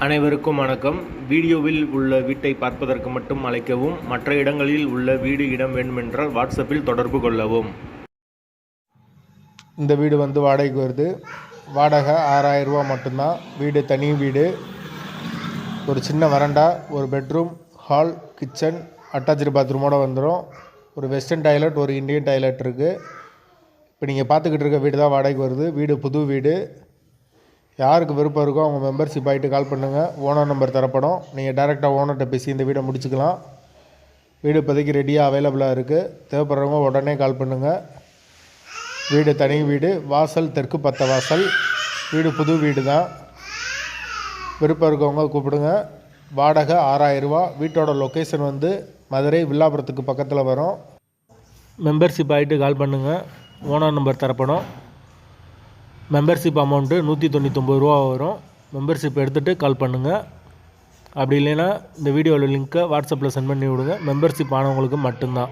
அனைவருக்கும் வணக்கம். வீடியோவில் உள்ள வீட்டை பார்ப்பதற்கு மட்டும் அழைக்கவும். மற்ற இடங்களில் உள்ள வீடு இடம் வேண்டுமென்றால் வாட்ஸ்அப்பில் தொடர்பு கொள்ளவும். இந்த வீடு வாடகைக்கு வருது. வாடகை 6000 ரூபா மட்டும்தான். வீடு தனி வீடு. ஒரு சின்ன வரண்டா, ஒரு பெட்ரூம், ஹால், கிச்சன், அட்டாச்சு பாத்ரூமோடு வந்துடும். ஒரு வெஸ்டர்ன் டாய்லெட், ஒரு இந்தியன் டாய்லெட் இருக்குது. இப்போ நீங்கள் பார்த்துக்கிட்டு இருக்க வீடு தான் வாடகைக்கு வருது. வீடு புது வீடு. யாருக்கு விருப்பம் இருக்கோ அவங்க மெம்பர்ஷிப் ஆகிட்டு கால் பண்ணுங்கள். ஓனர் நம்பர் தரப்படும். நீங்கள் டேரெக்டாக ஓனர்கிட்ட பேசி இந்த வீடை முடிச்சுக்கலாம். வீடு இப்போதைக்கு ரெடியாக அவைலபிளாக இருக்குது. தேவைப்படுறவங்க உடனே கால் பண்ணுங்கள். வீடு தனி வீடு. வாசல் தெற்கு பத்த வாசல். வீடு புது வீடு தான். விருப்பம் இருக்கவங்க கூப்பிடுங்க. வாடகை 6000 ரூபா. வீட்டோட லொக்கேஷன் மதுரை வில்லாபுரத்துக்கு பக்கத்தில் வரும். மெம்பர்ஷிப் ஆகிட்டு கால் பண்ணுங்கள். ஓனர் நம்பர் தரப்படும். மெம்பர்ஷிப் அமௌண்ட்டு 199 ரூபா வரும். மெம்பர்ஷிப் எடுத்துகிட்டு கால் பண்ணுங்கள். அப்படி இல்லைன்னா இந்த வீடியோவில் லிங்க்கை வாட்ஸ்அப்பில் சென்ட் பண்ணி விடுங்க. மெம்பர்ஷிப் ஆனவங்களுக்கு மட்டும்தான்.